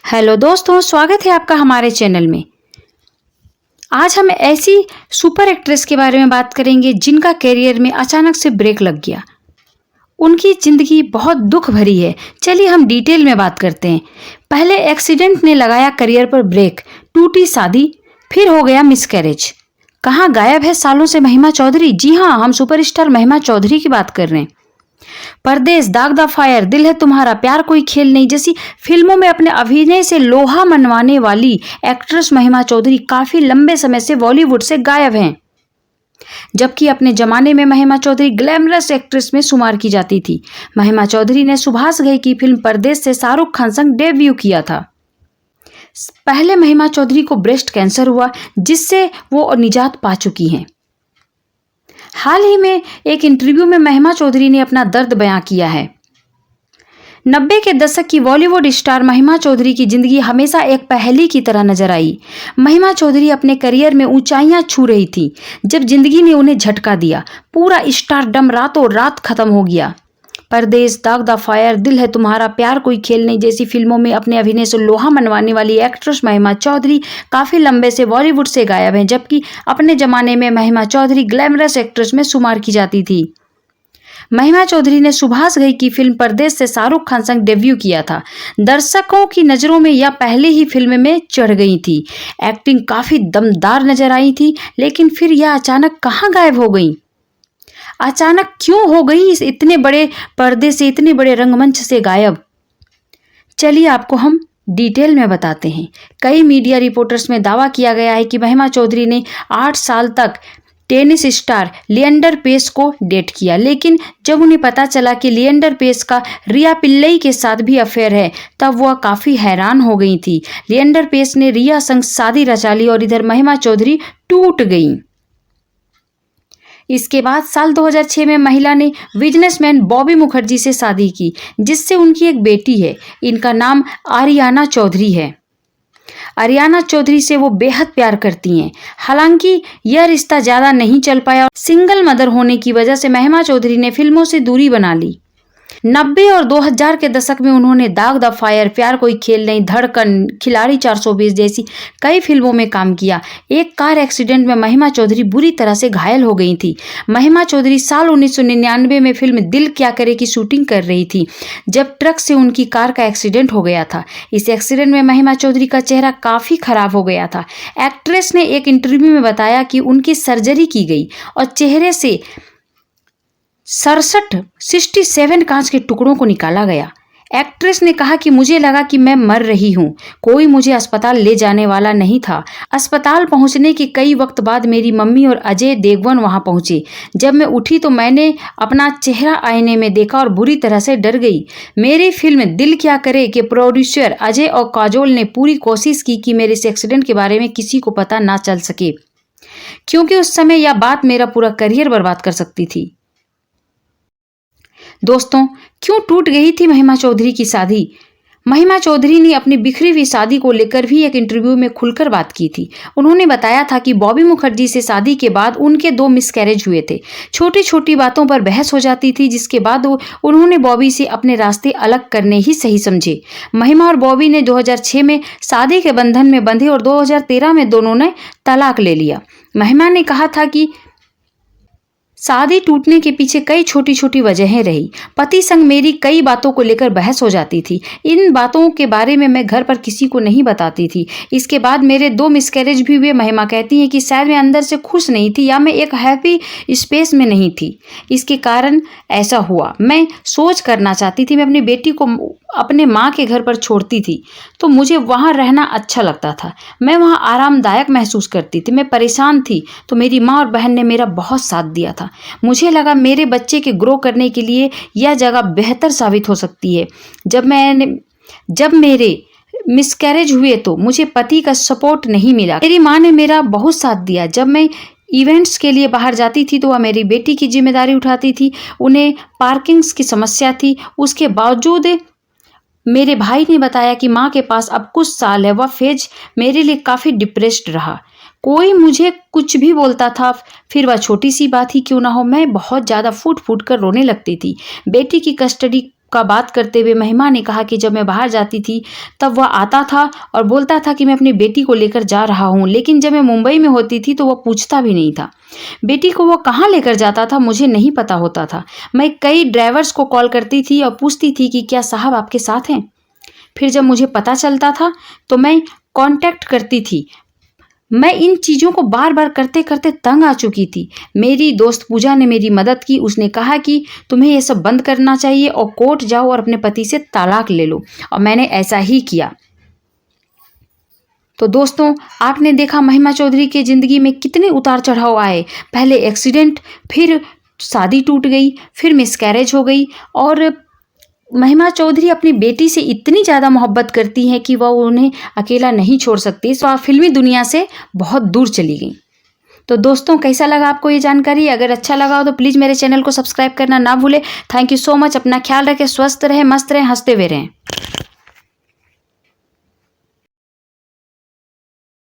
Hello दोस्तों, स्वागत है आपका हमारे चैनल में। आज हम ऐसी सुपर एक्ट्रेस के बारे में बात करेंगे जिनका करियर में अचानक से ब्रेक लग गया। उनकी ज़िंदगी बहुत दुख भरी है। चलिए हम डिटेल में बात करते हैं। पहले एक्सीडेंट ने लगाया करियर पर ब्रेक, टूटी शादी, फिर हो गया मिसकैरेज। कहाँ गायब है सालों से महिमा चौधरी? जी हाँ, हम सुपरस्टार महिमा चौधरी की बात कर रहे हैं। परदेश, दाग द फायर, दिल है तुम्हारा, प्यार कोई खेल नहीं जैसी फिल्मों में अपने अभिनय से लोहा मनवाने वाली एक्ट्रेस महिमा चौधरी काफी लंबे समय से बॉलीवुड से गायब हैं। जबकि अपने जमाने में महिमा चौधरी ग्लैमरस एक्ट्रेस में शुमार की जाती थी। महिमा चौधरी ने सुभाष घई की फिल्म परदेश से शाहरुख खान संग डेब्यू किया था। पहले महिमा चौधरी को ब्रेस्ट कैंसर हुआ, जिससे वो निजात पा चुकी हैं। हाल ही में एक इंटरव्यू में महिमा चौधरी ने अपना दर्द बयां किया है। 90 के दशक की बॉलीवुड स्टार महिमा चौधरी की जिंदगी हमेशा एक पहेली की तरह नजर आई। महिमा चौधरी अपने करियर में ऊंचाइयां छू रही थी जब जिंदगी ने उन्हें झटका दिया। पूरा स्टारडम रातों रात खत्म हो गया। परदेश, दाग द फायर, दिल है तुम्हारा, प्यार कोई खेल नहीं जैसी फिल्मों में अपने अभिनय से लोहा मनवाने वाली एक्ट्रेस महिमा चौधरी काफी लंबे से बॉलीवुड से गायब हैं। जबकि अपने जमाने में महिमा चौधरी ग्लैमरस एक्ट्रेस में शुमार की जाती थी। महिमा चौधरी ने सुभाष घई की फिल्म परदेश से शाहरुख खान संग डेब्यू किया था। दर्शकों की नज़रों में यह पहले ही फिल्म में चढ़ गई थी। एक्टिंग काफी दमदार नजर आई थी, लेकिन फिर यह अचानक कहाँ गायब हो गई? अचानक क्यों हो गई इस इतने बड़े पर्दे से, इतने बड़े रंगमंच से गायब? चलिए आपको हम डिटेल में बताते हैं। कई मीडिया रिपोर्टर्स में दावा किया गया है कि महिमा चौधरी ने 8 साल तक टेनिस स्टार लिएंडर पेस को डेट किया, लेकिन जब उन्हें पता चला कि लिएंडर पेस का रिया पिल्लई के साथ भी अफेयर है, तब वह काफ़ी हैरान हो गई थी। लिएंडर पेस ने रिया संग शादी रचा ली और इधर महिमा चौधरी टूट गई। इसके बाद साल 2006 में महिला ने बिजनेसमैन बॉबी मुखर्जी से शादी की, जिससे उनकी एक बेटी है। इनका नाम आरियाना चौधरी है। आरियाना चौधरी से वो बेहद प्यार करती हैं। हालांकि यह रिश्ता ज़्यादा नहीं चल पाया। सिंगल मदर होने की वजह से महिमा चौधरी ने फिल्मों से दूरी बना ली। 90 और 2000 के दशक में उन्होंने दाग द फायर, प्यार कोई खेल नहीं, धड़कन, खिलाड़ी 420 जैसी कई फिल्मों में काम किया। एक कार एक्सीडेंट में महिमा चौधरी बुरी तरह से घायल हो गई थी। महिमा चौधरी साल 1999 में फिल्म दिल क्या करे की शूटिंग कर रही थी, जब ट्रक से उनकी कार का एक्सीडेंट हो गया था। इस एक्सीडेंट में महिमा चौधरी का चेहरा काफ़ी खराब हो गया था। एक्ट्रेस ने एक इंटरव्यू में बताया कि उनकी सर्जरी की गई और चेहरे से 67 कांच के टुकड़ों को निकाला गया। एक्ट्रेस ने कहा कि मुझे लगा कि मैं मर रही हूँ। कोई मुझे अस्पताल ले जाने वाला नहीं था। अस्पताल पहुँचने के कई वक्त बाद मेरी मम्मी और अजय देवगन वहाँ पहुँचे। जब मैं उठी तो मैंने अपना चेहरा आईने में देखा और बुरी तरह से डर गई। मेरी फिल्म दिल क्या करे के प्रोड्यूसर अजय और काजोल ने पूरी कोशिश की कि मेरे इस एक्सीडेंट के बारे में किसी को पता ना चल सके, क्योंकि उस समय यह बात मेरा पूरा करियर बर्बाद कर सकती थी। दोस्तों, क्यों टूट गई थी महिमा चौधरी की शादी? महिमा चौधरी ने अपनी बिखरी हुई शादी को लेकर भी एक इंटरव्यू में खुलकर बात की थी। उन्होंने बताया था कि बॉबी मुखर्जी से शादी के बाद उनके 2 मिसकैरेज हुए थे। छोटी छोटी बातों पर बहस हो जाती थी, जिसके बाद उन्होंने बॉबी से अपने रास्ते अलग करने ही सही समझे। महिमा और बॉबी ने 2006 में शादी के बंधन में बंधे और 2013 में दोनों ने तलाक ले लिया। महिमा ने कहा था कि शादी टूटने के पीछे कई छोटी छोटी वजहें रही। पति संग मेरी कई बातों को लेकर बहस हो जाती थी। इन बातों के बारे में मैं घर पर किसी को नहीं बताती थी। इसके बाद मेरे 2 मिसकैरेज भी हुए। महिमा कहती हैं कि शायद मैं अंदर से खुश नहीं थी या मैं एक हैप्पी स्पेस में नहीं थी, इसके कारण ऐसा हुआ। मैं सोच करना चाहती थी। मैं अपनी बेटी को अपने माँ के घर पर छोड़ती थी तो मुझे वहाँ रहना अच्छा लगता था। मैं वहाँ आरामदायक महसूस करती थी। मैं परेशान थी तो मेरी माँ और बहन ने मेरा बहुत साथ दिया था। मुझे लगा मेरे बच्चे के ग्रो करने के लिए यह जगह बेहतर साबित हो सकती है। जब मेरे मिसकैरेज हुए तो मुझे पति का सपोर्ट नहीं मिला। मेरी माँ ने मेरा बहुत साथ दिया। जब मैं इवेंट्स के लिए बाहर जाती थी तो वह मेरी बेटी की जिम्मेदारी उठाती थी। उन्हें पार्किंग्स की समस्या थी, उसके बावजूद मेरे भाई ने बताया कि माँ के पास अब कुछ साल है। वह फेज मेरे लिए काफ़ी डिप्रेस्ड रहा। कोई मुझे कुछ भी बोलता था, फिर वह छोटी सी बात ही क्यों ना हो, मैं बहुत ज़्यादा फूट फूट कर रोने लगती थी। बेटी की कस्टडी का बात करते हुए महिमा ने कहा कि जब मैं बाहर जाती थी तब वह आता था और बोलता था कि मैं अपनी बेटी को लेकर जा रहा हूँ, लेकिन जब मैं मुंबई में होती थी तो वह पूछता भी नहीं था। बेटी को वो कहाँ लेकर जाता था मुझे नहीं पता होता था। मैं कई ड्राइवर्स को कॉल करती थी और पूछती थी कि क्या साहब आपके साथ हैं। फिर जब मुझे पता चलता था तो मैं कांटेक्ट करती थी। मैं इन चीज़ों को बार बार करते करते तंग आ चुकी थी। मेरी दोस्त पूजा ने मेरी मदद की। उसने कहा कि तुम्हें ये सब बंद करना चाहिए और कोर्ट जाओ और अपने पति से तलाक ले लो, और मैंने ऐसा ही किया। तो दोस्तों, आपने देखा महिमा चौधरी की ज़िंदगी में कितने उतार चढ़ाव आए। पहले एक्सीडेंट, फिर शादी टूट गई, फिर मिसकैरेज हो गई, और महिमा चौधरी अपनी बेटी से इतनी ज़्यादा मोहब्बत करती हैं कि वह उन्हें अकेला नहीं छोड़ सकती, तो वह फिल्मी दुनिया से बहुत दूर चली गई। तो दोस्तों, कैसा लगा आपको ये जानकारी? अगर अच्छा लगा हो तो प्लीज़ मेरे चैनल को सब्सक्राइब करना ना भूलें। Thank you so much. अपना ख्याल रखें, स्वस्थ रहें, मस्त रहें, हंसते हुए रहें।